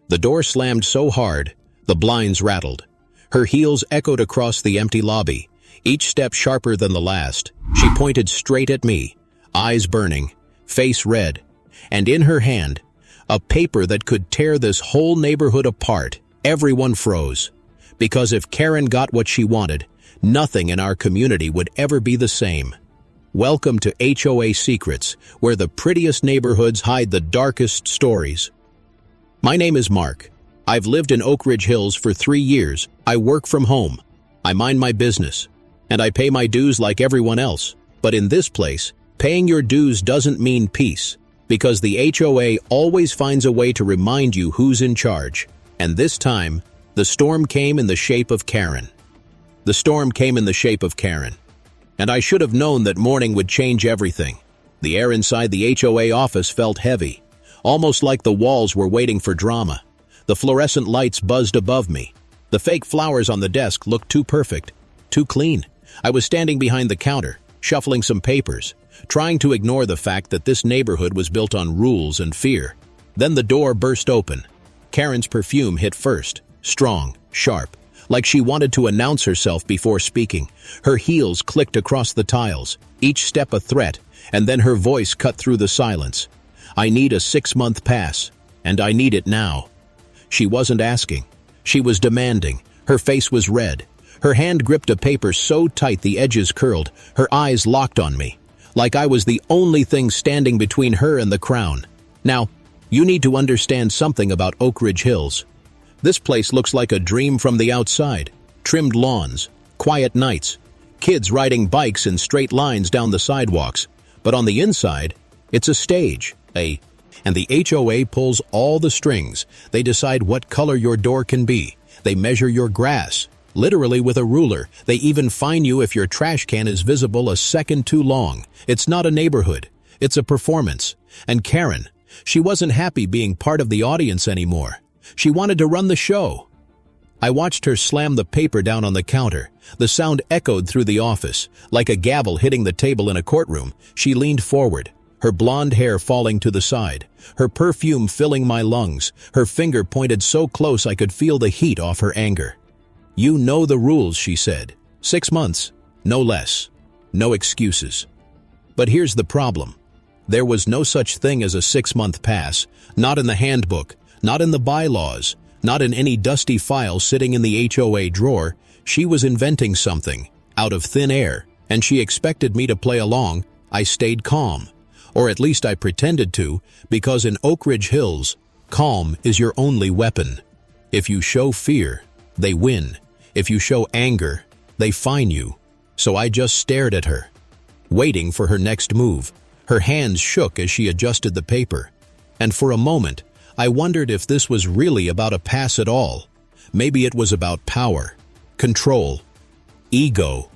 The door slammed so hard, the blinds rattled. Her heels echoed across the empty lobby, each step sharper than the last. She pointed straight at me, eyes burning, face red, and in her hand, a paper that could tear this whole neighborhood apart. Everyone froze, because if Karen got what she wanted, nothing in our community would ever be the same. Welcome to HOA Secrets, where the prettiest neighborhoods hide the darkest stories. My name is Mark. I've lived in Oak Ridge Hills for 3 years. I work from home. I mind my business. And I pay my dues like everyone else. But in this place, paying your dues doesn't mean peace, because the HOA always finds a way to remind you who's in charge. And this time, the storm came in the shape of Karen. The storm came in the shape of Karen. And I should have known that morning would change everything. The air inside the HOA office felt heavy, almost like the walls were waiting for drama. The fluorescent lights buzzed above me. The fake flowers on the desk looked too perfect, too clean. I was standing behind the counter, shuffling some papers, trying to ignore the fact that this neighborhood was built on rules and fear. Then the door burst open. Karen's perfume hit first, strong, sharp, like she wanted to announce herself before speaking. Her heels clicked across the tiles, each step a threat, and then her voice cut through the silence. I need a 6-month pass, and I need it now. She wasn't asking. She was demanding. Her face was red. Her hand gripped a paper so tight the edges curled. Her eyes locked on me, like I was the only thing standing between her and the crown. Now, you need to understand something about Oak Ridge Hills. This place looks like a dream from the outside. Trimmed lawns, quiet nights, kids riding bikes in straight lines down the sidewalks. But on the inside, it's a stage, and the HOA pulls all the strings. They decide what color your door can be. They measure your grass, literally with a ruler. They even fine you if your trash can is visible a second too long. It's not a neighborhood. It's a performance. And Karen, she wasn't happy being part of the audience anymore. She wanted to run the show. I watched her slam the paper down on the counter. The sound echoed through the office, like a gavel hitting the table in a courtroom. She leaned forward, her blonde hair falling to the side, her perfume filling my lungs. Her finger pointed so close I could feel the heat off her anger. "You know the rules," she said. 6 months, no less. No excuses. But here's the problem. There was no such thing as a 6-month pass, not in the handbook, not in the bylaws, not in any dusty file sitting in the HOA drawer. She was inventing something, out of thin air, and she expected me to play along. I stayed calm. Or at least I pretended to, because in Oak Ridge Hills, calm is your only weapon. If you show fear, they win. If you show anger, they fine you. So I just stared at her, waiting for her next move. Her hands shook as she adjusted the paper. And for a moment, I wondered if this was really about a pass at all. Maybe it was about power, control, ego.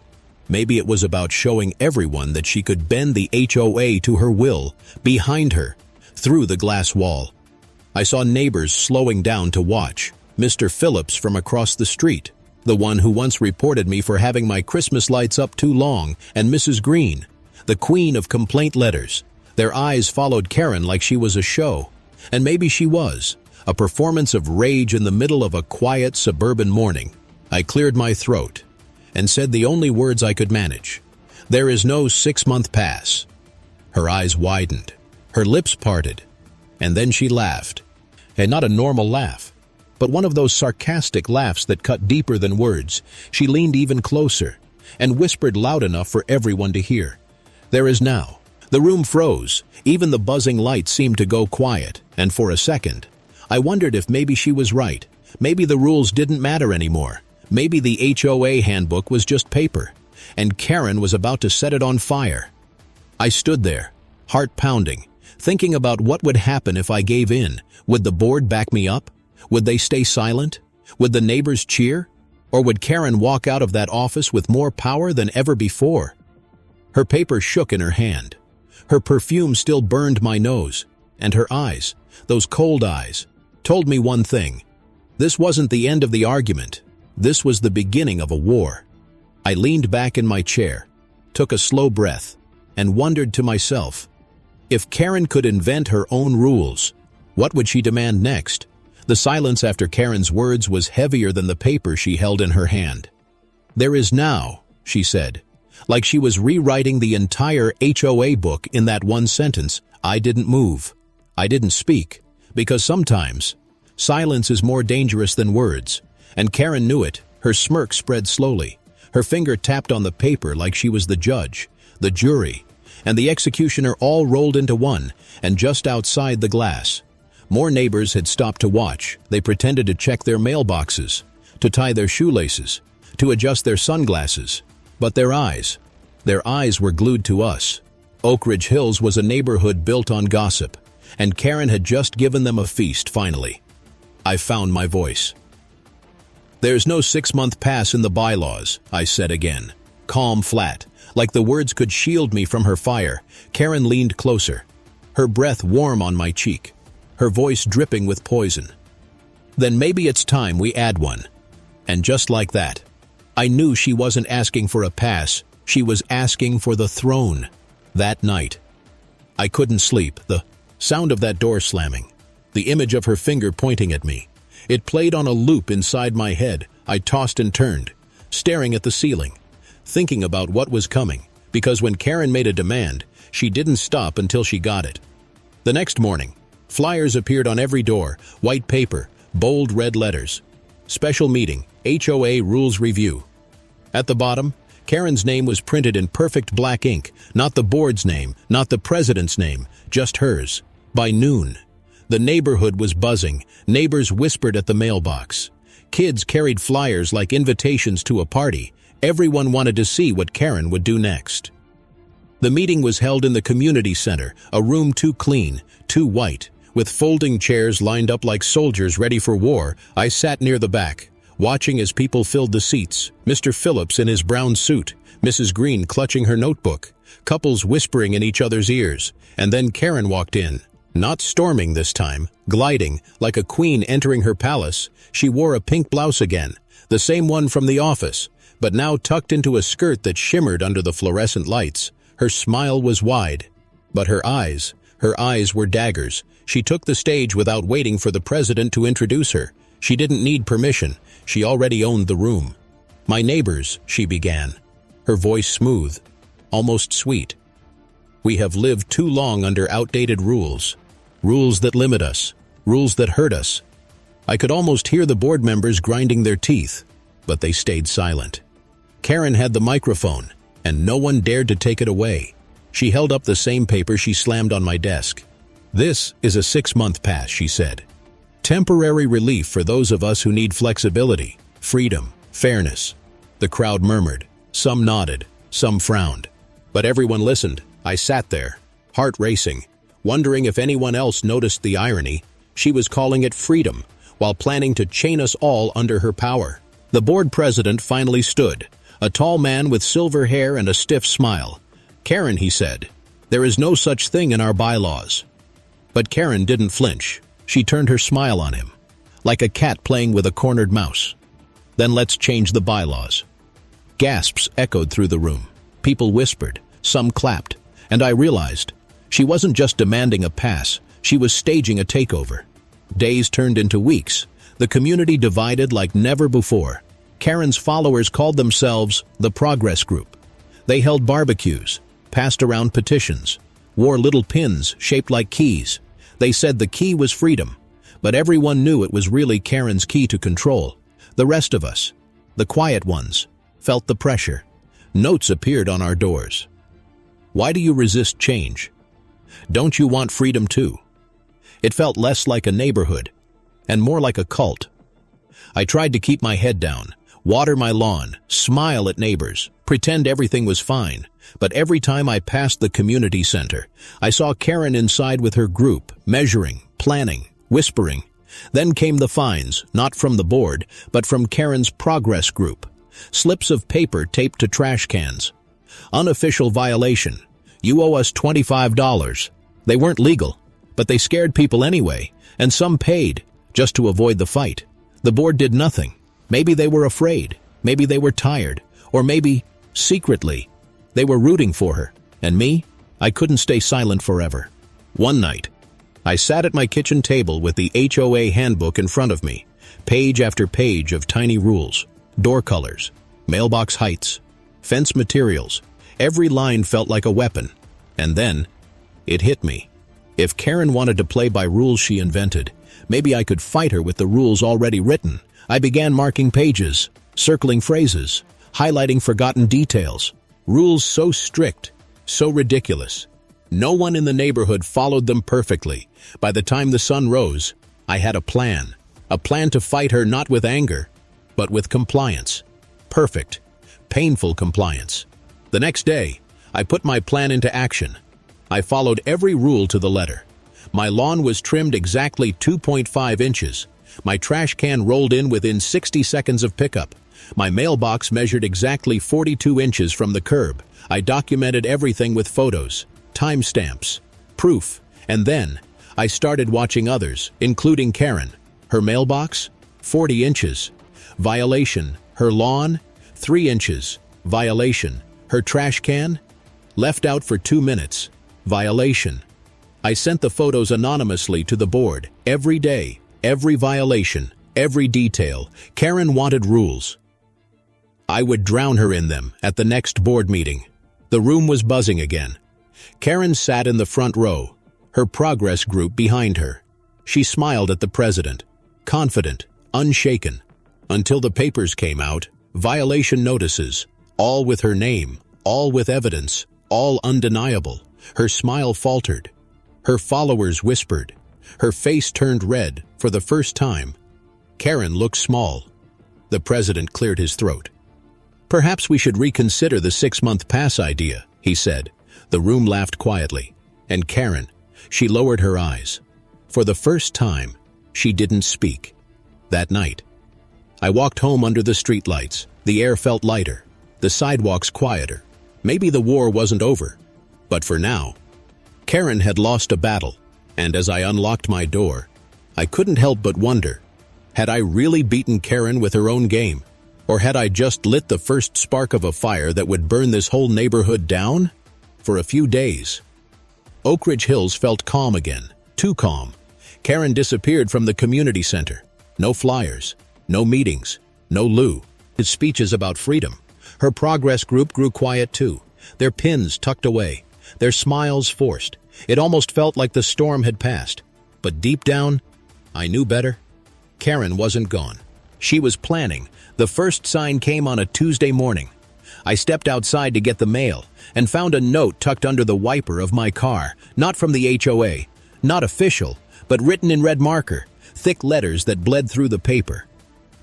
Maybe it was about showing everyone that she could bend the HOA to her will, behind her, through the glass wall. I saw neighbors slowing down to watch. Mr. Phillips from across the street, the one who once reported me for having my Christmas lights up too long, and Mrs. Green, the queen of complaint letters. Their eyes followed Karen like she was a show. And maybe she was, a performance of rage in the middle of a quiet suburban morning. I cleared my throat and said the only words I could manage. "There is no 6-month pass." Her eyes widened, her lips parted, and then she laughed. And not a normal laugh, but one of those sarcastic laughs that cut deeper than words. She leaned even closer and whispered loud enough for everyone to hear. "There is now." The room froze. Even the buzzing lights seemed to go quiet, and for a second, I wondered if maybe she was right. Maybe the rules didn't matter anymore. Maybe the HOA handbook was just paper, and Karen was about to set it on fire. I stood there, heart pounding, thinking about what would happen if I gave in. Would the board back me up? Would they stay silent? Would the neighbors cheer? Or would Karen walk out of that office with more power than ever before? Her paper shook in her hand. Her perfume still burned my nose, and her eyes, those cold eyes, told me one thing. This wasn't the end of the argument. This was the beginning of a war. I leaned back in my chair, took a slow breath, and wondered to myself, if Karen could invent her own rules, what would she demand next? The silence after Karen's words was heavier than the paper she held in her hand. "There is now," she said, like she was rewriting the entire HOA book in that one sentence. I didn't move. I didn't speak, because sometimes silence is more dangerous than words, and Karen knew it. Her smirk spread slowly. Her finger tapped on the paper like she was the judge, the jury, and the executioner all rolled into one, and just outside the glass. More neighbors had stopped to watch. They pretended to check their mailboxes, to tie their shoelaces, to adjust their sunglasses. But their eyes were glued to us. Oak Ridge Hills was a neighborhood built on gossip, and Karen had just given them a feast finally. I found my voice. "There's no 6-month pass in the bylaws," I said again. Calm, flat, like the words could shield me from her fire. Karen leaned closer, her breath warm on my cheek, her voice dripping with poison. "Then maybe it's time we add one." And just like that, I knew she wasn't asking for a pass, she was asking for the throne. That night, I couldn't sleep. The sound of that door slamming, the image of her finger pointing at me, it played on a loop inside my head. I tossed and turned, staring at the ceiling, thinking about what was coming, because when Karen made a demand, she didn't stop until she got it. The next morning, flyers appeared on every door, white paper, bold red letters. "Special meeting, HOA rules review." At the bottom, Karen's name was printed in perfect black ink, not the board's name, not the president's name, just hers. By noon, the neighborhood was buzzing. Neighbors whispered at the mailbox. Kids carried flyers like invitations to a party. Everyone wanted to see what Karen would do next. The meeting was held in the community center, a room too clean, too white, with folding chairs lined up like soldiers ready for war. I sat near the back, watching as people filled the seats. Mr. Phillips in his brown suit, Mrs. Green clutching her notebook, couples whispering in each other's ears, and then Karen walked in. Not storming this time, gliding, like a queen entering her palace. She wore a pink blouse again, the same one from the office, but now tucked into a skirt that shimmered under the fluorescent lights. Her smile was wide, but her eyes were daggers. She took the stage without waiting for the president to introduce her. She didn't need permission. She already owned the room. "My neighbors," she began, her voice smooth, almost sweet. "We have lived too long under outdated rules. Rules that limit us. Rules that hurt us." I could almost hear the board members grinding their teeth, but they stayed silent. Karen had the microphone, and no one dared to take it away. She held up the same paper she slammed on my desk. "This is a 6-month pass," she said. "Temporary relief for those of us who need flexibility, freedom, fairness." The crowd murmured. Some nodded, some frowned. But everyone listened. I sat there, heart racing, wondering if anyone else noticed the irony. She was calling it freedom, while planning to chain us all under her power. The board president finally stood, a tall man with silver hair and a stiff smile. "Karen," he said, "there is no such thing in our bylaws." But Karen didn't flinch. She turned her smile on him, like a cat playing with a cornered mouse. "Then let's change the bylaws." Gasps echoed through the room. People whispered, some clapped, and I realized she wasn't just demanding a pass, she was staging a takeover. Days turned into weeks. The community divided like never before. Karen's followers called themselves the Progress Group. They held barbecues, passed around petitions, wore little pins shaped like keys. They said the key was freedom, but everyone knew it was really Karen's key to control. The rest of us, the quiet ones, felt the pressure. Notes appeared on our doors. "Why do you resist change? Don't you want freedom too?" It felt less like a neighborhood and more like a cult. I tried to keep my head down, water my lawn, smile at neighbors, pretend everything was fine. But every time I passed the community center, I saw Karen inside with her group, measuring, planning, whispering. Then came the fines, not from the board, but from Karen's Progress Group. Slips of paper taped to trash cans. "Unofficial violation. You owe us $25. They weren't legal, but they scared people anyway, and some paid, just to avoid the fight. The board did nothing. Maybe they were afraid, maybe they were tired, or maybe, secretly, they were rooting for her. And me? I couldn't stay silent forever. One night, I sat at my kitchen table with the HOA handbook in front of me, page after page of tiny rules, door colors, mailbox heights, fence materials. Every line felt like a weapon. And then, it hit me. If Karen wanted to play by rules she invented, maybe I could fight her with the rules already written. I began marking pages, circling phrases, highlighting forgotten details. Rules so strict, so ridiculous. No one in the neighborhood followed them perfectly. By the time the sun rose, I had a plan to fight her not with anger, but with compliance. Perfect, painful compliance. The next day, I put my plan into action. I followed every rule to the letter. My lawn was trimmed exactly 2.5 inches. My trash can rolled in within 60 seconds of pickup. My mailbox measured exactly 42 inches from the curb. I documented everything with photos, timestamps, proof, and then I started watching others, including Karen. Her mailbox, 40 inches. Violation. Her lawn, 3 inches. Violation. Her trash can, left out for 2 minutes. Violation. I sent the photos anonymously to the board. Every day, every violation, every detail. Karen wanted rules. I would drown her in them at the next board meeting. The room was buzzing again. Karen sat in the front row, her progress group behind her. She smiled at the president, confident, unshaken, until the papers came out, violation notices, all with her name, all with evidence, all undeniable. Her smile faltered. Her followers whispered. Her face turned red for the first time. Karen looked small. The president cleared his throat. "Perhaps we should reconsider the 6-month pass idea," he said. The room laughed quietly. And Karen, she lowered her eyes. For the first time, she didn't speak. That night, I walked home under the streetlights. The air felt lighter, the sidewalks quieter. Maybe the war wasn't over. But for now, Karen had lost a battle, and as I unlocked my door, I couldn't help but wonder, had I really beaten Karen with her own game? Or had I just lit the first spark of a fire that would burn this whole neighborhood down? For a few days, Oak Ridge Hills felt calm again, too calm. Karen disappeared from the community center. No flyers, no meetings, no Lou. His speeches about freedom. Her progress group grew quiet too, their pins tucked away, their smiles forced. It almost felt like the storm had passed. But deep down, I knew better. Karen wasn't gone. She was planning. The first sign came on a Tuesday morning. I stepped outside to get the mail and found a note tucked under the wiper of my car, not from the HOA, not official, but written in red marker, thick letters that bled through the paper.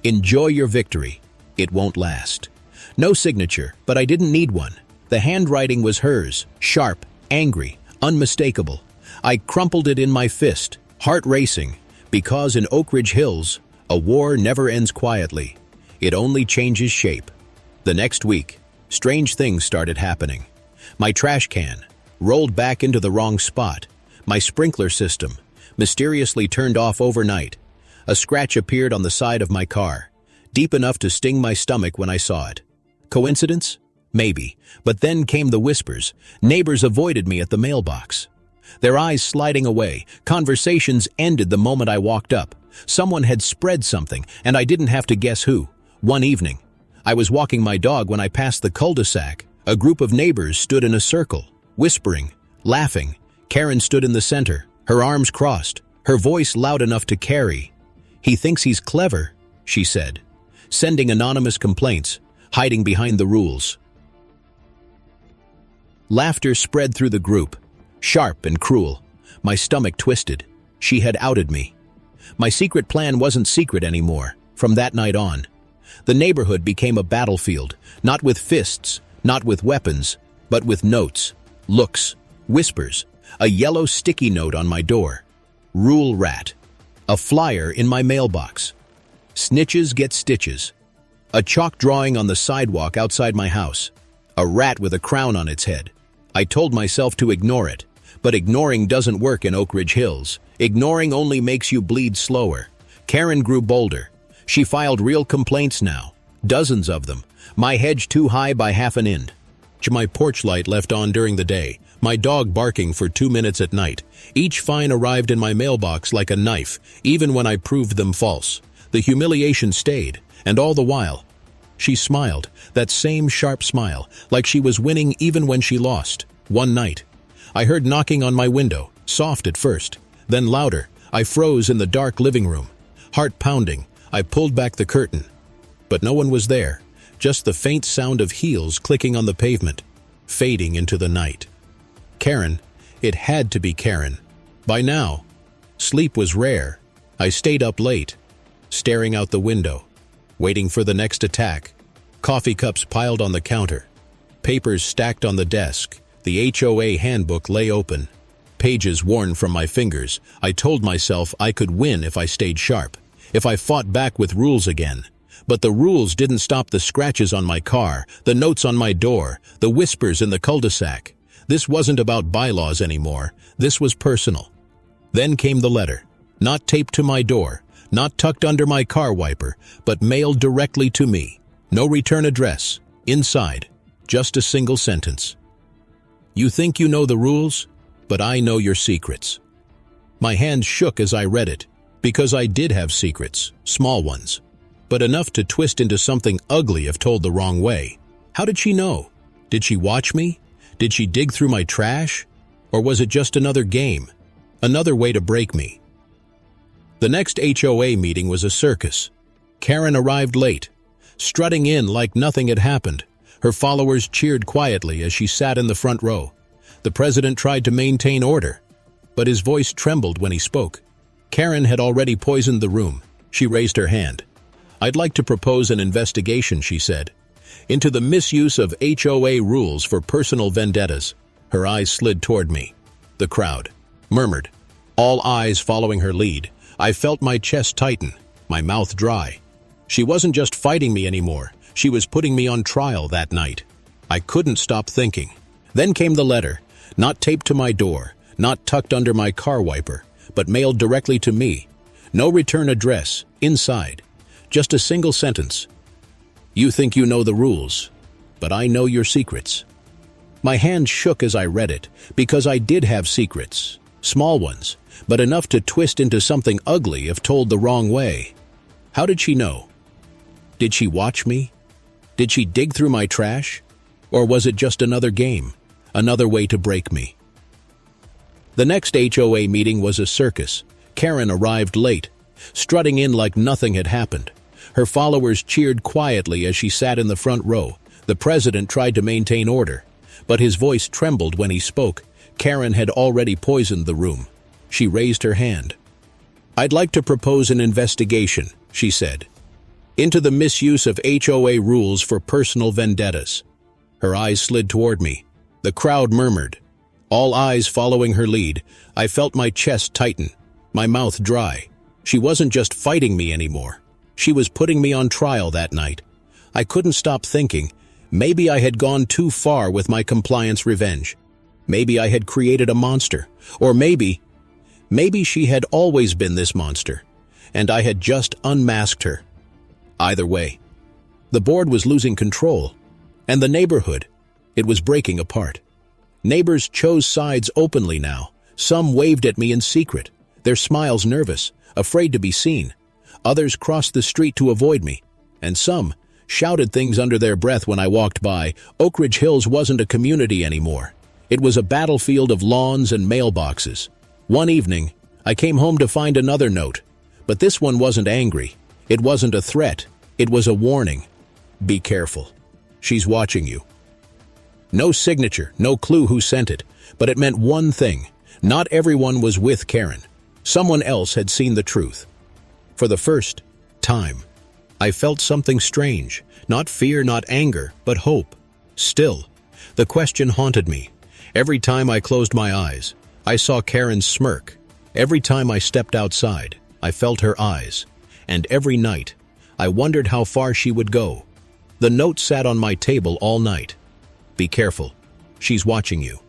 "Enjoy your victory. It won't last." No signature, but I didn't need one. The handwriting was hers, sharp, angry, unmistakable. I crumpled it in my fist, heart racing, because in Oak Ridge Hills, a war never ends quietly. It only changes shape. The next week, strange things started happening. My trash can rolled back into the wrong spot. My sprinkler system mysteriously turned off overnight. A scratch appeared on the side of my car, deep enough to sting my stomach when I saw it. Coincidence? Maybe. But then came the whispers. Neighbors avoided me at the mailbox, their eyes sliding away. Conversations ended the moment I walked up. Someone had spread something, and I didn't have to guess who. One evening, I was walking my dog when I passed the cul-de-sac. A group of neighbors stood in a circle, whispering, laughing. Karen stood in the center, her arms crossed, her voice loud enough to carry. "He thinks he's clever," she said, sending anonymous complaints, hiding behind the rules. Laughter spread through the group, sharp and cruel. My stomach twisted. She had outed me. My secret plan wasn't secret anymore. From that night on, the neighborhood became a battlefield, not with fists, not with weapons, but with notes, looks, whispers. A yellow sticky note on my door. Rule rat. A flyer in my mailbox. Snitches get stitches. A chalk drawing on the sidewalk outside my house. A rat with a crown on its head. I told myself to ignore it, but ignoring doesn't work in Oak Ridge Hills. Ignoring only makes you bleed slower. Karen grew bolder. She filed real complaints now, dozens of them. My hedge too high by half an inch. My porch light left on during the day, my dog barking for 2 minutes at night. Each fine arrived in my mailbox like a knife, even when I proved them false. The humiliation stayed, and all the while, she smiled, that same sharp smile, like she was winning even when she lost. One night, I heard knocking on my window, soft at first, then louder. I froze in the dark living room. Heart pounding, I pulled back the curtain. But no one was there, just the faint sound of heels clicking on the pavement, fading into the night. Karen. It had to be Karen. By now, sleep was rare. I stayed up late, staring out the window, waiting for the next attack. Coffee cups piled on the counter, papers stacked on the desk. The HOA handbook lay open, pages worn from my fingers. I told myself I could win if I stayed sharp, if I fought back with rules again. But the rules didn't stop the scratches on my car, the notes on my door, the whispers in the cul-de-sac. This wasn't about bylaws anymore. This was personal. Then came the letter, not taped to my door, not tucked under my car wiper, but mailed directly to me. No return address. Inside, just a single sentence. You think you know the rules, but I know your secrets. My hands shook as I read it, because I did have secrets, small ones, but enough to twist into something ugly if told the wrong way. How did she know? Did she watch me? Did she dig through my trash? Or was it just another game? Another way to break me? The next HOA meeting was a circus. Karen arrived late, strutting in like nothing had happened. Her followers cheered quietly as she sat in the front row. The president tried to maintain order, but his voice trembled when he spoke. Karen had already poisoned the room. She raised her hand. I'd like to propose an investigation, she said, into the misuse of HOA rules for personal vendettas. Her eyes slid toward me. The crowd murmured, all eyes following her lead. I felt my chest tighten, my mouth dry. She wasn't just fighting me anymore. She was putting me on trial that night. I couldn't stop thinking. Then came the letter, not taped to my door, not tucked under my car wiper, but mailed directly to me. No return address. Inside, just a single sentence. You think you know the rules, but I know your secrets. My hand shook as I read it, because I did have secrets, small ones, but enough to twist into something ugly if told the wrong way. How did she know? Did she watch me? Did she dig through my trash? Or was it just another game, another way to break me? The next HOA meeting was a circus. Karen arrived late, strutting in like nothing had happened. Her followers cheered quietly as she sat in the front row. The president tried to maintain order, but his voice trembled when he spoke. Karen had already poisoned the room. She raised her hand. I'd like to propose an investigation, she said, into the misuse of HOA rules for personal vendettas. Her eyes slid toward me. The crowd murmured, all eyes following her lead. I felt my chest tighten, my mouth dry. She wasn't just fighting me anymore. She was putting me on trial that night. I couldn't stop thinking, maybe I had gone too far with my compliance revenge. Maybe I had created a monster. Or maybe she had always been this monster, and I had just unmasked her. Either way, the board was losing control, and the neighborhood, it was breaking apart. Neighbors chose sides openly now. Some waved at me in secret, their smiles nervous, afraid to be seen. Others crossed the street to avoid me, and some shouted things under their breath when I walked by. Oak Ridge Hills wasn't a community anymore. It was a battlefield of lawns and mailboxes. One evening, I came home to find another note, but this one wasn't angry. It wasn't a threat. It was a warning. Be careful. She's watching you. No signature, no clue who sent it, but it meant one thing. Not everyone was with Karen. Someone else had seen the truth. For the first time, I felt something strange. Not fear, not anger, but hope. Still, the question haunted me. Every time I closed my eyes, I saw Karen's smirk. Every time I stepped outside, I felt her eyes. And every night, I wondered how far she would go. The note sat on my table all night. Be careful. She's watching you.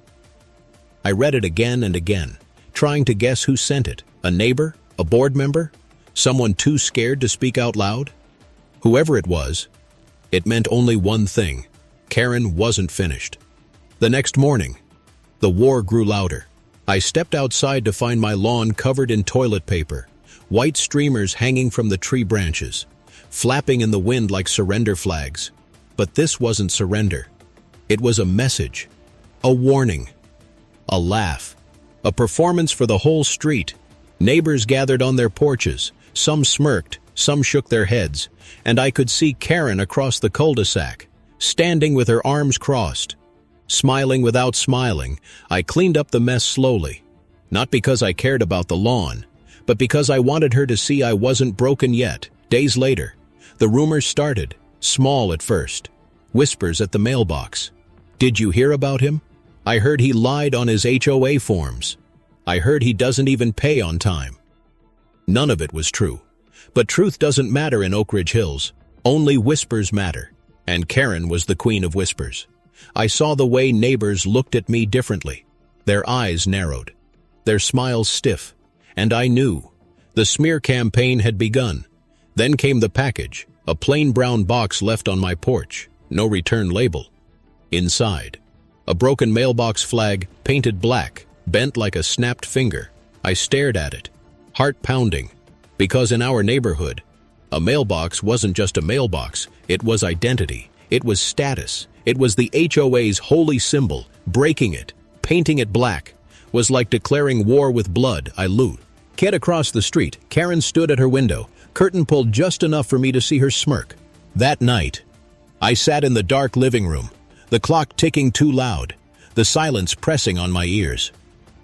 I read it again and again, trying to guess who sent it. A neighbor? A board member? Someone too scared to speak out loud? Whoever it was, it meant only one thing. Karen wasn't finished. The next morning, the war grew louder. I stepped outside to find my lawn covered in toilet paper, white streamers hanging from the tree branches, flapping in the wind like surrender flags. But this wasn't surrender. It was a message, a warning, a laugh, a performance for the whole street. Neighbors gathered on their porches. Some smirked, some shook their heads, and I could see Karen across the cul-de-sac, standing with her arms crossed. Smiling without smiling, I cleaned up the mess slowly. Not because I cared about the lawn, but because I wanted her to see I wasn't broken yet. Days later, the rumors started, small at first. Whispers at the mailbox. Did you hear about him? I heard he lied on his HOA forms. I heard he doesn't even pay on time. None of it was true. But truth doesn't matter in Oak Ridge Hills. Only whispers matter. And Karen was the queen of whispers. I saw the way neighbors looked at me differently. Their eyes narrowed, their smiles stiff, and I knew. The smear campaign had begun. Then came the package, a plain brown box left on my porch, no return label. Inside, a broken mailbox flag, painted black, bent like a snapped finger. I stared at it, heart pounding, because in our neighborhood, a mailbox wasn't just a mailbox, it was identity, it was status. It was the HOA's holy symbol. Breaking it, painting it black, was like declaring war with blood. I loot. Kid across the street, Karen stood at her window, curtain pulled just enough for me to see her smirk. That night, I sat in the dark living room, the clock ticking too loud, the silence pressing on my ears.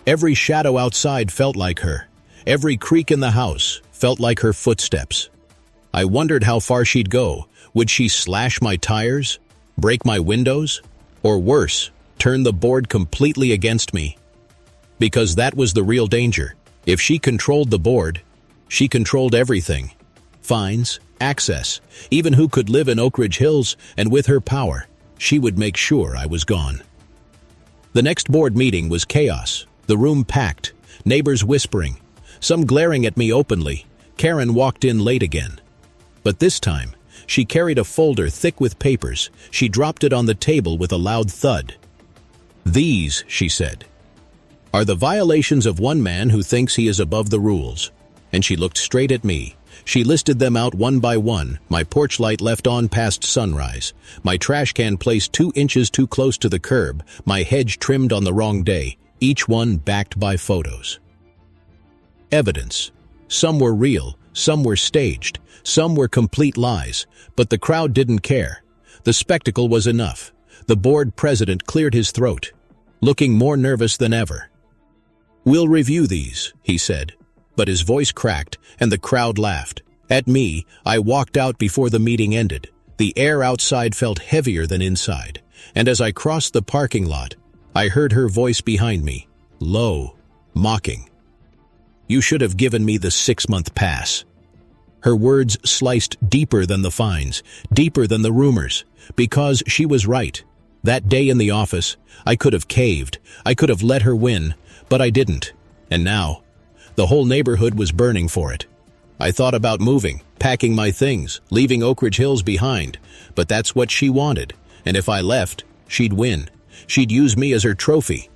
Every shadow outside felt like her. Every creak in the house felt like her footsteps. I wondered how far she'd go. Would she slash my tires? Break my windows? Or worse, turn the board completely against me? Because that was the real danger. If she controlled the board, she controlled everything. Fines, access, even who could live in Oak Ridge Hills, and with her power, she would make sure I was gone. The next board meeting was chaos. The room packed, neighbors whispering, some glaring at me openly. Karen walked in late again. But this time, she carried a folder thick with papers. She dropped it on the table with a loud thud. "These," she said, "are the violations of one man who thinks he is above the rules." And she looked straight at me. She listed them out one by one. My porch light left on past sunrise. My trash can placed 2 inches too close to the curb. My hedge trimmed on the wrong day. Each one backed by photos. Evidence. Some were real, some were staged, some were complete lies, but the crowd didn't care. The spectacle was enough. The board president cleared his throat, looking more nervous than ever. "We'll review these," he said, but his voice cracked and the crowd laughed. At me, I walked out before the meeting ended. The air outside felt heavier than inside, and as I crossed the parking lot, I heard her voice behind me, low, mocking. "You should have given me the 6-month pass." Her words sliced deeper than the fines, deeper than the rumors, because she was right. That day in the office, I could have caved, I could have let her win, but I didn't. And now, the whole neighborhood was burning for it. I thought about moving, packing my things, leaving Oak Ridge Hills behind, but that's what she wanted, and if I left, she'd win. She'd use me as her trophy.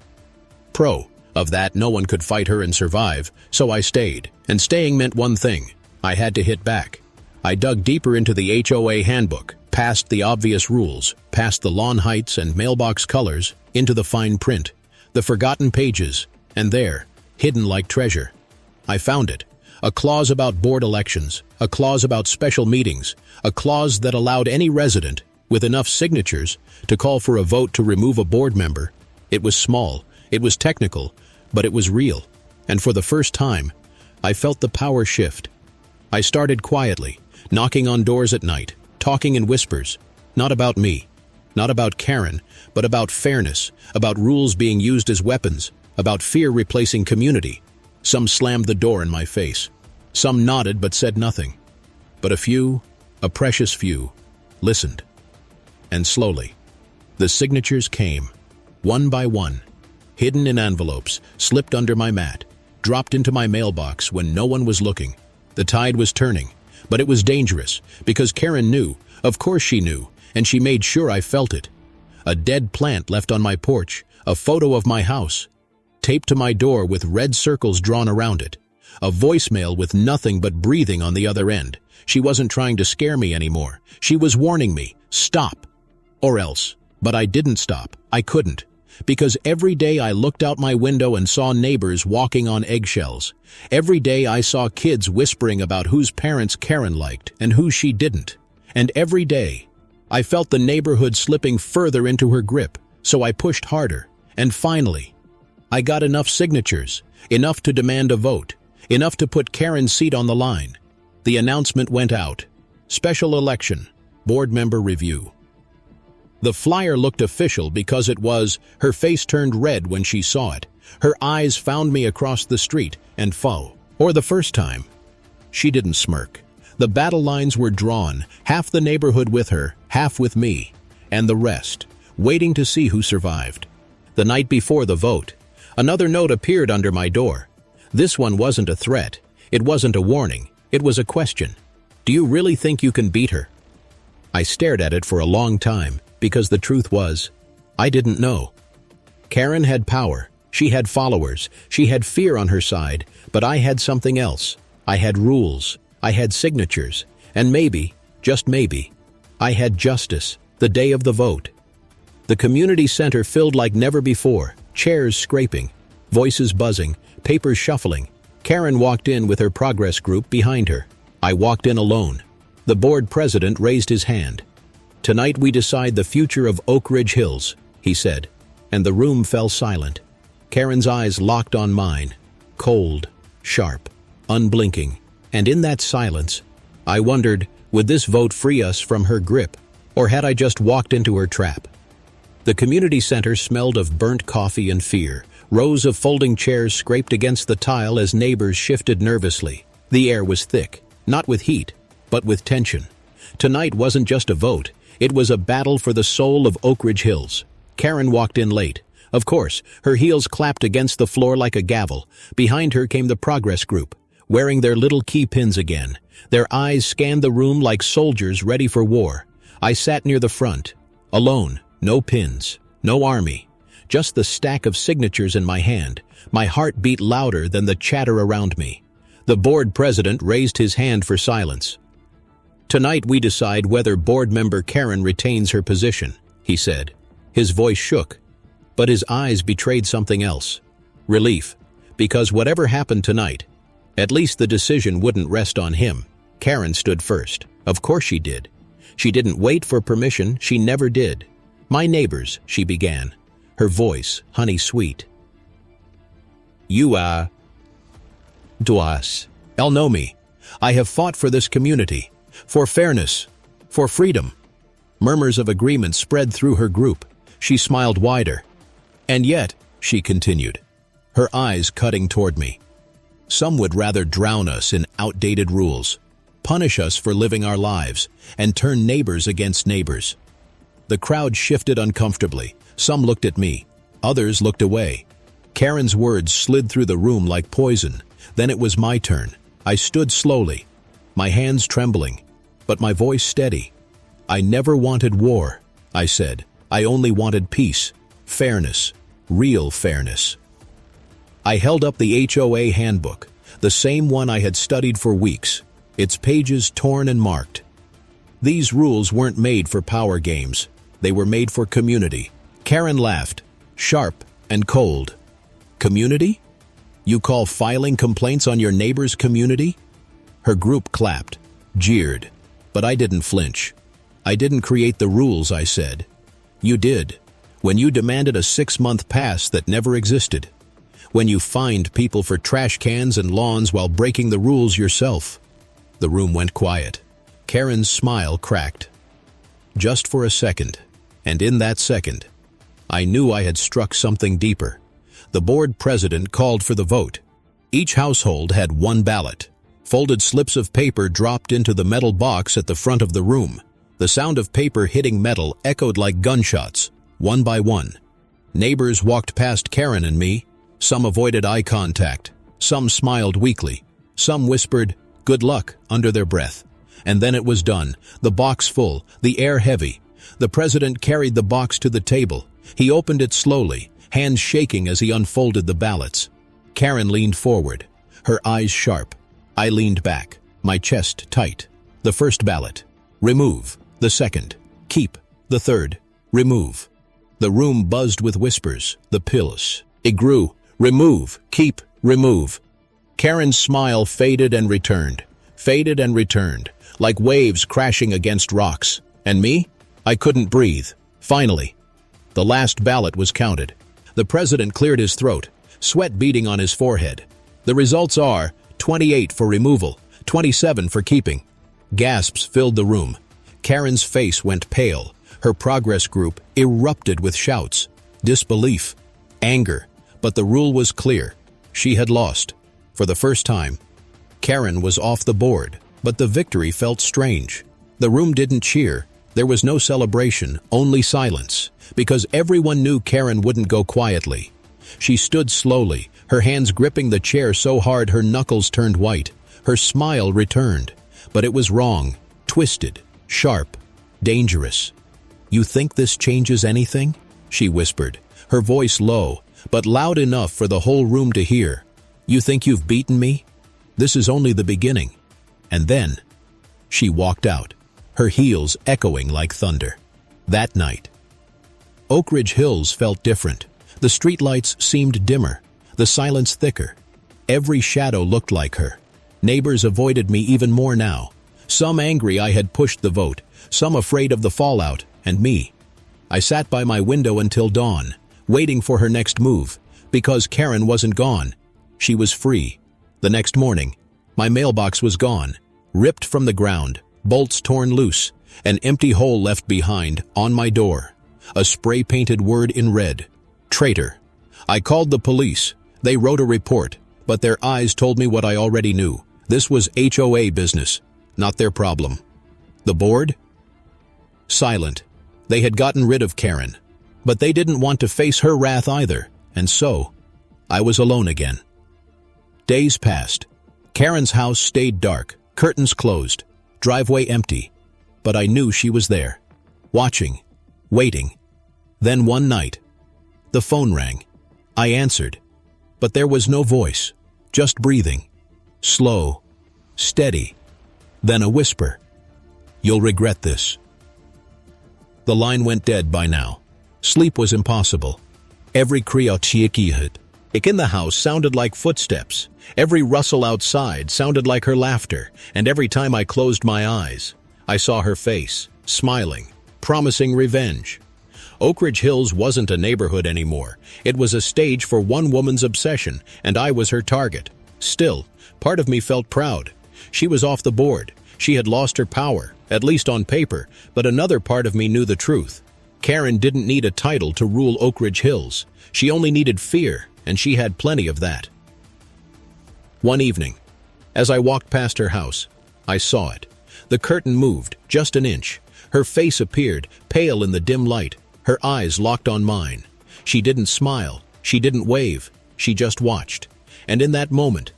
Of that, no one could fight her and survive, so I stayed. And staying meant one thing. I had to hit back. I dug deeper into the HOA handbook, past the obvious rules, past the lawn heights and mailbox colors, into the fine print, the forgotten pages, and there, hidden like treasure, I found it. A clause about board elections, a clause about special meetings, a clause that allowed any resident, with enough signatures, to call for a vote to remove a board member. It was small, it was technical, but it was real. And for the first time, I felt the power shift. I started quietly, knocking on doors at night, talking in whispers, not about me, not about Karen, but about fairness, about rules being used as weapons, about fear replacing community. Some slammed the door in my face. Some nodded but said nothing. But a few, a precious few, listened. And slowly, the signatures came, one by one, hidden in envelopes, slipped under my mat, dropped into my mailbox when no one was looking. The tide was turning, but it was dangerous, because Karen knew, of course she knew, and she made sure I felt it. a dead plant left on my porch, a photo of my house, taped to my door with red circles drawn around it, a voicemail with nothing but breathing on the other end. She wasn't trying to scare me anymore. She was warning me, stop, or else. But I didn't stop. I couldn't. Because every day I looked out my window and saw neighbors walking on eggshells. Every day I saw kids whispering about whose parents Karen liked and who she didn't. And every day I felt the neighborhood slipping further into her grip, so I pushed harder. And finally, I got enough signatures, enough to demand a vote, enough to put Karen's seat on the line. The announcement went out. Special election, board member review. The flyer looked official because it was. Her face turned red when she saw it. Her eyes found me across the street, and or the first time. She didn't smirk. The battle lines were drawn, half the neighborhood with her, half with me, and the rest, waiting to see who survived. The night before the vote, another note appeared under my door. This one wasn't a threat. It wasn't a warning. It was a question. Do you really think you can beat her? I stared at it for a long time, because the truth was, I didn't know. Karen had power. She had followers. She had fear on her side, but I had something else. I had rules. I had signatures. And maybe, just maybe, I had justice, the day of the vote. The community center filled like never before, chairs scraping, voices buzzing, papers shuffling. Karen walked in with her progress group behind her. I walked in alone. The board president raised his hand. "Tonight we decide the future of Oak Ridge Hills," he said, and the room fell silent. Karen's eyes locked on mine, cold, sharp, unblinking, and in that silence, I wondered, would this vote free us from her grip, or had I just walked into her trap? The community center smelled of burnt coffee and fear. Rows of folding chairs scraped against the tile as neighbors shifted nervously. The air was thick, not with heat, but with tension. Tonight wasn't just a vote. It was a battle for the soul of Oak Ridge Hills. Karen walked in late. Of course, her heels clapped against the floor like a gavel. Behind her came the progress group, wearing their little key pins again. Their eyes scanned the room like soldiers ready for war. I sat near the front, alone, no pins, no army, just the stack of signatures in my hand. My heart beat louder than the chatter around me. The board president raised his hand for silence. "Tonight we decide whether board member Karen retains her position," he said. His voice shook, but his eyes betrayed something else. Relief, because whatever happened tonight, at least the decision wouldn't rest on him. Karen stood first. Of course she did. She didn't wait for permission. She never did. "My neighbors," she began, her voice honey-sweet. "You, to us. All know me. I have fought for this community. For fairness, for freedom." Murmurs of agreement spread through her group. She smiled wider. "And yet," she continued, her eyes cutting toward me, "some would rather drown us in outdated rules, punish us for living our lives, and turn neighbors against neighbors." The crowd shifted uncomfortably. Some looked at me. Others looked away. Karen's words slid through the room like poison. Then it was my turn. I stood slowly, my hands trembling, but my voice steady. "I never wanted war," I said. "I only wanted peace, fairness, real fairness." I held up the HOA handbook, the same one I had studied for weeks, its pages torn and marked. These rules weren't made for power games. They were made for community. Karen laughed, sharp and cold. "Community? You call filing complaints on your neighbor's community?" Her group clapped, jeered, but I didn't flinch. "I didn't create the rules," I said. "You did, when you demanded a 6-month pass that never existed. When you fined people for trash cans and lawns while breaking the rules yourself." The room went quiet. Karen's smile cracked. Just for a second, and in that second, I knew I had struck something deeper. The board president called for the vote. Each household had one ballot. Folded slips of paper dropped into the metal box at the front of the room. The sound of paper hitting metal echoed like gunshots, one by one. Neighbors walked past Karen and me. Some avoided eye contact. Some smiled weakly. Some whispered, "Good luck," under their breath. And then it was done. The box full, the air heavy. The president carried the box to the table. He opened it slowly, hands shaking as he unfolded the ballots. Karen leaned forward, her eyes sharp. I leaned back, my chest tight. The first ballot, remove. The second, keep. The third, remove. The room buzzed with whispers, the pills. It grew, remove, keep, remove. Karen's smile faded and returned, like waves crashing against rocks. And me? I couldn't breathe. Finally, the last ballot was counted. The president cleared his throat, sweat beading on his forehead. The results are 28 for removal, 27 for keeping. Gasps filled the room. Karen's face went pale. Her progress group erupted with shouts, disbelief, anger. But the rule was clear. She had lost. For the first time, Karen was off the board, but the victory felt strange. The room didn't cheer. There was no celebration, only silence, because everyone knew Karen wouldn't go quietly. She stood slowly, her hands gripping the chair so hard her knuckles turned white. Her smile returned, but it was wrong, twisted, sharp, dangerous. "You think this changes anything?" she whispered, her voice low, but loud enough for the whole room to hear. "You think you've beaten me? This is only the beginning." And then, she walked out, her heels echoing like thunder. That night, Oak Ridge Hills felt different. The streetlights seemed dimmer, the silence thicker. Every shadow looked like her. Neighbors avoided me even more now. Some angry I had pushed the vote, some afraid of the fallout, and me. I sat by my window until dawn, waiting for her next move, because Karen wasn't gone. She was free. The next morning, my mailbox was gone, ripped from the ground, bolts torn loose, an empty hole left behind on my door. A spray-painted word in red, traitor. I called the police. They wrote a report, but their eyes told me what I already knew. This was HOA business, not their problem. The board? Silent. They had gotten rid of Karen, but they didn't want to face her wrath either, and so, I was alone again. Days passed. Karen's house stayed dark, curtains closed, driveway empty, but I knew she was there, watching, waiting. Then one night, the phone rang. I answered, but there was no voice, just breathing, slow, steady. Then a whisper, "You'll regret this." The line went dead by now. Sleep was impossible. Every kriok in the house sounded like footsteps. Every rustle outside sounded like her laughter, and every time I closed my eyes, I saw her face, smiling, promising revenge. Oak Ridge Hills wasn't a neighborhood anymore. It was a stage for one woman's obsession, and I was her target. Still, part of me felt proud. She was off the board. She had lost her power, at least on paper, but another part of me knew the truth. Karen didn't need a title to rule Oak Ridge Hills. She only needed fear, and she had plenty of that. One evening, as I walked past her house, I saw it. The curtain moved, just an inch. Her face appeared, pale in the dim light, her eyes locked on mine. She didn't smile, she didn't wave, she just watched. And in that moment,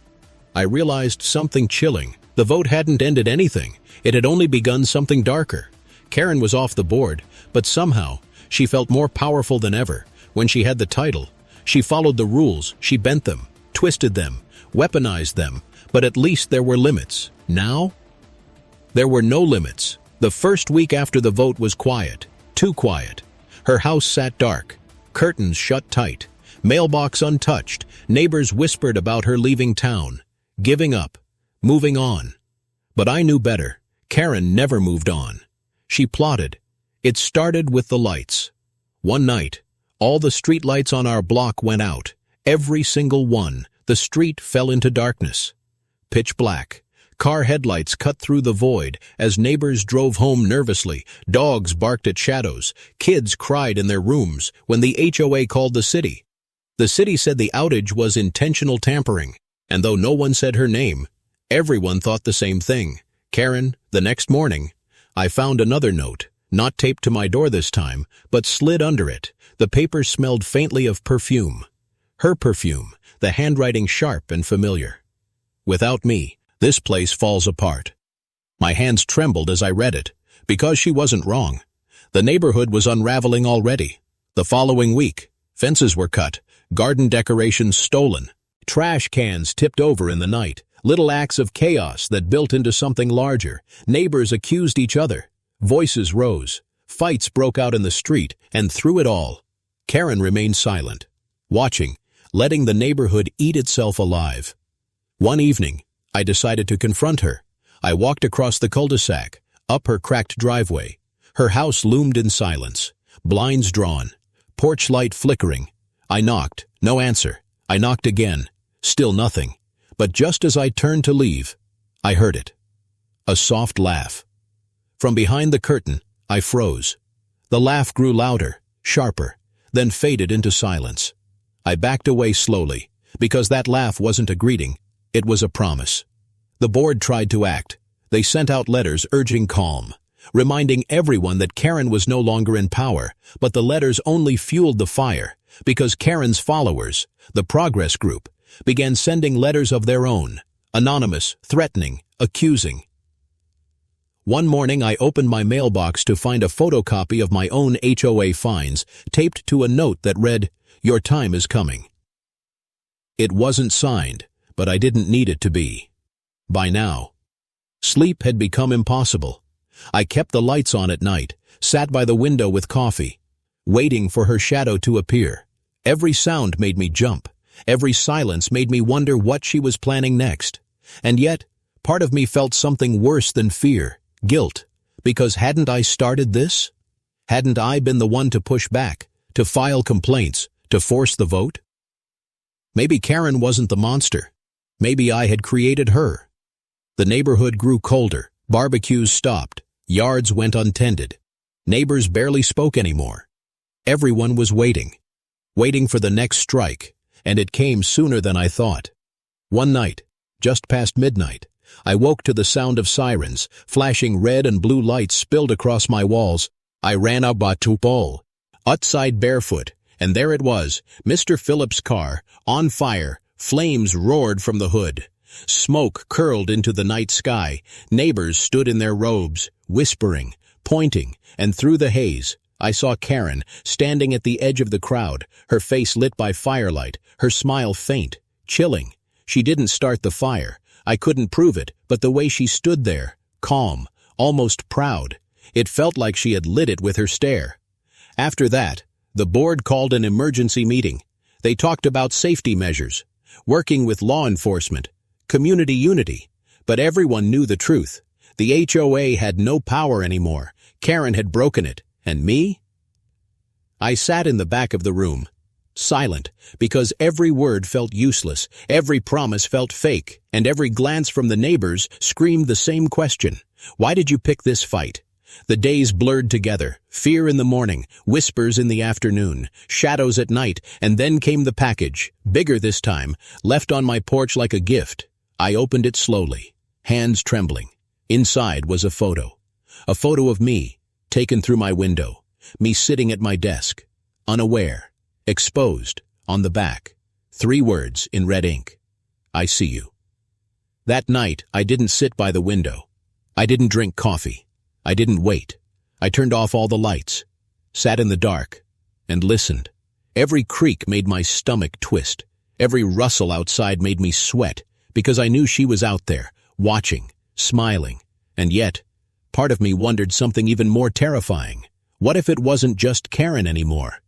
I realized something chilling. The vote hadn't ended anything. It had only begun something darker. Karen was off the board, but somehow, she felt more powerful than ever. When she had the title, she followed the rules, she bent them, twisted them, weaponized them, but at least there were limits. Now, there were no limits. The first week after the vote was quiet, too quiet. Her house sat dark, curtains shut tight, mailbox untouched, neighbors whispered about her leaving town, giving up, moving on. But I knew better. Karen never moved on. She plotted. It started with the lights. One night, all the streetlights on our block went out. Every single one. The street fell into darkness. Pitch black. Car headlights cut through the void as neighbors drove home nervously. Dogs barked at shadows. Kids cried in their rooms when the HOA called the city. The city said the outage was intentional tampering, and though no one said her name, everyone thought the same thing. Karen, the next morning, I found another note, not taped to my door this time, but slid under it. The paper smelled faintly of perfume. Her perfume, the handwriting sharp and familiar. "Without me, this place falls apart." My hands trembled as I read it, because she wasn't wrong. The neighborhood was unraveling already. The following week, fences were cut, garden decorations stolen, trash cans tipped over in the night, little acts of chaos that built into something larger. Neighbors accused each other. Voices rose. Fights broke out in the street, and through it all, Karen remained silent, watching, letting the neighborhood eat itself alive. One evening, I decided to confront her. I walked across the cul-de-sac, up her cracked driveway. Her house loomed in silence, blinds drawn, porch light flickering. I knocked, no answer. I knocked again, still nothing. But just as I turned to leave, I heard it. A soft laugh. From behind the curtain, I froze. The laugh grew louder, sharper, then faded into silence. I backed away slowly, because that laugh wasn't a greeting, it was a promise. The board tried to act. They sent out letters urging calm, reminding everyone that Karen was no longer in power, but the letters only fueled the fire, because Karen's followers, the Progress Group, began sending letters of their own, anonymous, threatening, accusing. One morning I opened my mailbox to find a photocopy of my own HOA fines taped to a note that read, "Your time is coming." It wasn't signed, but I didn't need it to be. By now, sleep had become impossible. I kept the lights on at night, sat by the window with coffee, waiting for her shadow to appear. Every sound made me jump. Every silence made me wonder what she was planning next. And yet, part of me felt something worse than fear, guilt, because hadn't I started this? Hadn't I been the one to push back, to file complaints, to force the vote? Maybe Karen wasn't the monster. Maybe I had created her. The neighborhood grew colder, barbecues stopped, yards went untended. Neighbors barely spoke anymore. Everyone was waiting for the next strike, and it came sooner than I thought. One night, just past midnight, I woke to the sound of sirens, flashing red and blue lights spilled across my walls. I ran up to Paul, outside barefoot, and there it was, Mr. Phillips' car, on fire. Flames roared from the hood. Smoke curled into the night sky. Neighbors stood in their robes, whispering, pointing, and through the haze, I saw Karen standing at the edge of the crowd, her face lit by firelight, her smile faint, chilling. She didn't start the fire. I couldn't prove it, but the way she stood there, calm, almost proud, it felt like she had lit it with her stare. After that, the board called an emergency meeting. They talked about safety measures, working with law enforcement, community unity. But everyone knew the truth. The HOA had no power anymore. Karen had broken it. And me? I sat in the back of the room, silent, because every word felt useless, every promise felt fake, and every glance from the neighbors screamed the same question. Why did you pick this fight? The days blurred together, fear in the morning, whispers in the afternoon, shadows at night, and then came the package, bigger this time, left on my porch like a gift. I opened it slowly, hands trembling. Inside was a photo of me, taken through my window, me sitting at my desk, unaware, exposed, on the back. 3 words in red ink. I see you. That night, I didn't sit by the window. I didn't drink coffee. I didn't wait. I turned off all the lights, sat in the dark, and listened. Every creak made my stomach twist. Every rustle outside made me sweat, because I knew she was out there, watching, smiling. And yet, part of me wondered something even more terrifying. What if it wasn't just Karen anymore?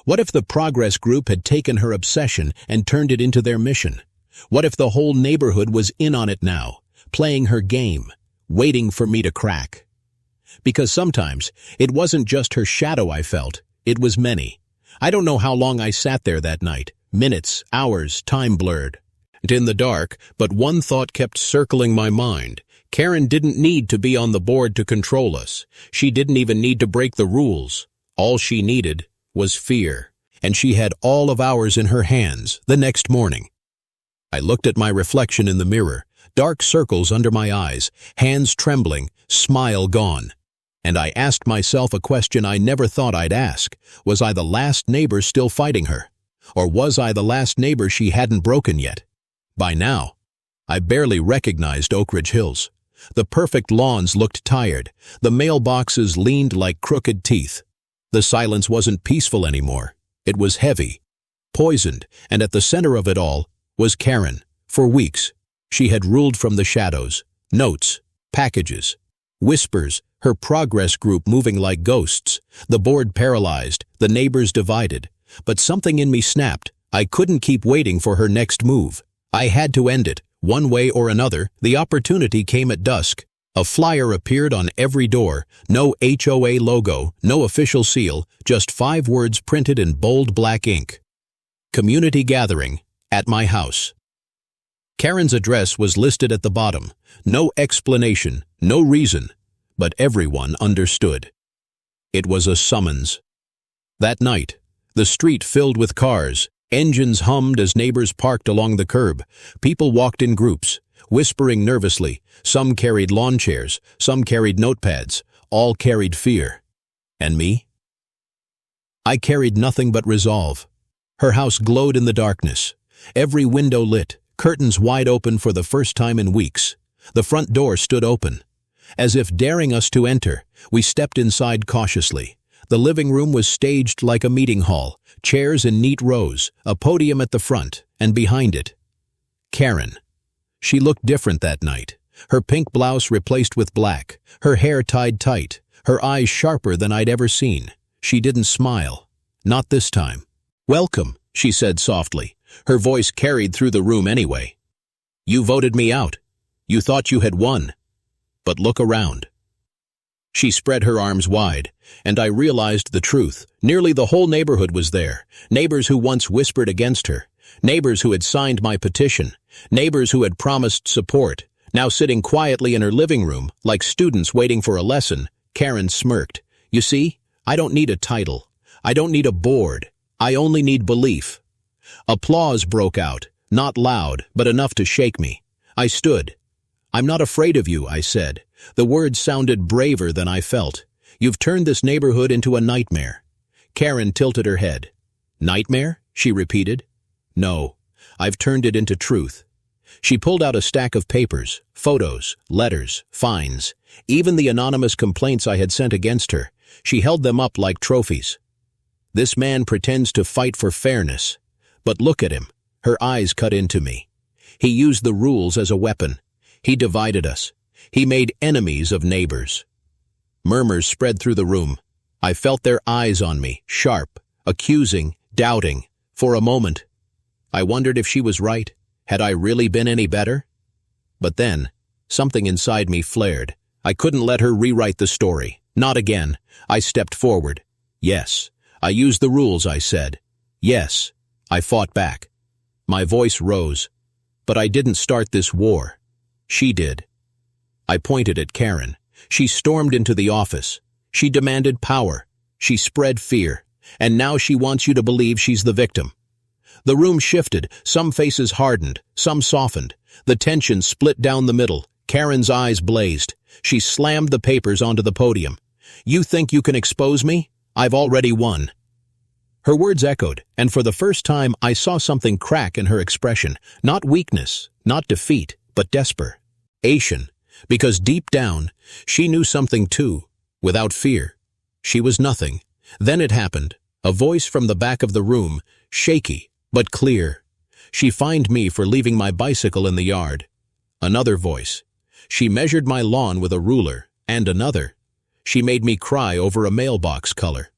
What if the Progress Group had taken her obsession and turned it into their mission? What if the whole neighborhood was in on it now, playing her game, waiting for me to crack? Because sometimes, it wasn't just her shadow I felt, it was many. I don't know how long I sat there that night. Minutes, hours, time blurred. And in the dark, but one thought kept circling my mind. Karen didn't need to be on the board to control us. She didn't even need to break the rules. All she needed was fear. And she had all of ours in her hands the next morning. I looked at my reflection in the mirror, dark circles under my eyes, hands trembling, smile gone. And I asked myself a question I never thought I'd ask. Was I the last neighbor still fighting her? Or was I the last neighbor she hadn't broken yet? By now, I barely recognized Oak Ridge Hills. The perfect lawns looked tired. The mailboxes leaned like crooked teeth. The silence wasn't peaceful anymore. It was heavy, poisoned, and at the center of it all was Karen. For weeks, she had ruled from the shadows. Notes, packages, whispers, her progress group moving like ghosts, the board paralyzed, the neighbors divided. But something in me snapped. I couldn't keep waiting for her next move. I had to end it. One way or another, the opportunity came at dusk. A flyer appeared on every door. No HOA logo, no official seal, just 5 words printed in bold black ink. Community gathering at my house. Karen's address was listed at the bottom. No explanation, no reason, but everyone understood. It was a summons. That night, the street filled with cars. Engines hummed as neighbors parked along the curb. People walked in groups, whispering nervously. Some carried lawn chairs, some carried notepads. All carried fear. And me? I carried nothing but resolve. Her house glowed in the darkness. Every window lit, curtains wide open for the first time in weeks. The front door stood open. As if daring us to enter, we stepped inside cautiously. The living room was staged like a meeting hall, chairs in neat rows, a podium at the front, and behind it, Karen. She looked different that night. Her pink blouse replaced with black, her hair tied tight, her eyes sharper than I'd ever seen. She didn't smile. Not this time. "Welcome," she said softly. Her voice carried through the room anyway. "You voted me out. You thought you had won. But look around." She spread her arms wide, and I realized the truth. Nearly the whole neighborhood was there. Neighbors who once whispered against her. Neighbors who had signed my petition. Neighbors who had promised support. Now sitting quietly in her living room, like students waiting for a lesson, Karen smirked. "You see, I don't need a title. I don't need a board. I only need belief." Applause broke out, not loud, but enough to shake me. I stood. "I'm not afraid of you," I said. The words sounded braver than I felt. "You've turned this neighborhood into a nightmare." Karen tilted her head. "Nightmare?" she repeated. "No, I've turned it into truth." She pulled out a stack of papers, photos, letters, fines, even the anonymous complaints I had sent against her. She held them up like trophies. "This man pretends to fight for fairness. But look at him." Her eyes cut into me. "He used the rules as a weapon. He divided us. He made enemies of neighbors." Murmurs spread through the room. I felt their eyes on me, sharp, accusing, doubting. For a moment, I wondered if she was right. Had I really been any better? But then, something inside me flared. I couldn't let her rewrite the story. Not again. I stepped forward. "Yes, I used the rules," I said. "Yes." I fought back. My voice rose. "But I didn't start this war. She did." I pointed at Karen. She stormed into the office. She demanded power. She spread fear. And now she wants you to believe she's the victim. The room shifted. Some faces hardened. Some softened. The tension split down the middle. Karen's eyes blazed. She slammed the papers onto the podium. "You think you can expose me? I've already won." Her words echoed, and for the first time I saw something crack in her expression. Not weakness, not defeat, but desperation. Because deep down, she knew something too, without fear. She was nothing. Then it happened. A voice from the back of the room, shaky, but clear. She fined me for leaving my bicycle in the yard. Another voice. She measured my lawn with a ruler, and another. She made me cry over a mailbox color.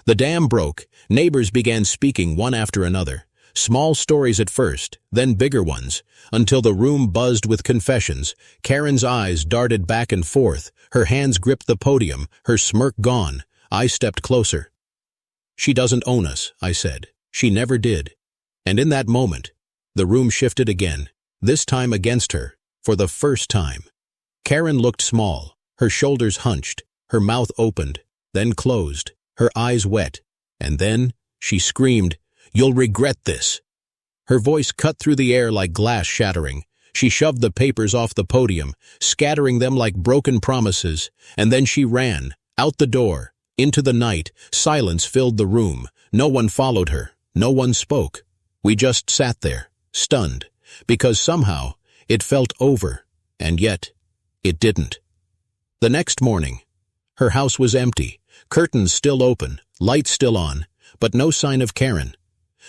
The dam broke. Neighbors began speaking one after another. Small stories at first, then bigger ones, until the room buzzed with confessions. Karen's eyes darted back and forth. Her hands gripped the podium, her smirk gone. I stepped closer. "She doesn't own us," I said. "She never did." And in that moment, the room shifted again, this time against her, for the first time. Karen looked small, her shoulders hunched, her mouth opened, then closed, her eyes wet, and then she screamed, "You'll regret this." Her voice cut through the air like glass shattering. She shoved the papers off the podium, scattering them like broken promises, and then she ran, out the door, into the night. Silence filled the room. No one followed her. No one spoke. We just sat there, stunned, because somehow it felt over, and yet It didn't. The next morning, her house was empty, curtains still open, lights still on, but no sign of Karen.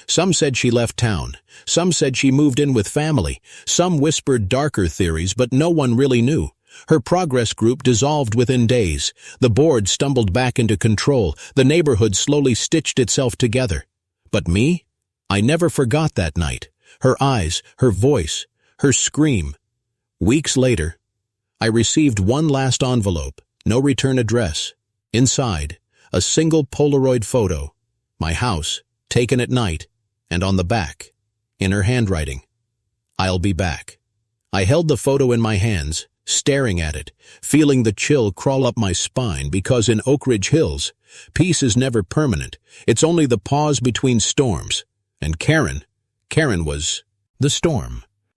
Some said she left town. Some said she moved in with family. Some whispered darker theories, but no one really knew. Her progress group dissolved within days. The board stumbled back into control. The neighborhood slowly stitched itself together. But me? I never forgot that night. Her eyes, her voice, her scream. Weeks later, I received one last envelope, no return address. Inside, a single Polaroid photo. My house, taken at night, and on the back, in her handwriting, "I'll be back." I held the photo in my hands, staring at it, feeling the chill crawl up my spine because in Oak Ridge Hills, peace is never permanent. It's only the pause between storms. And Karen was the storm.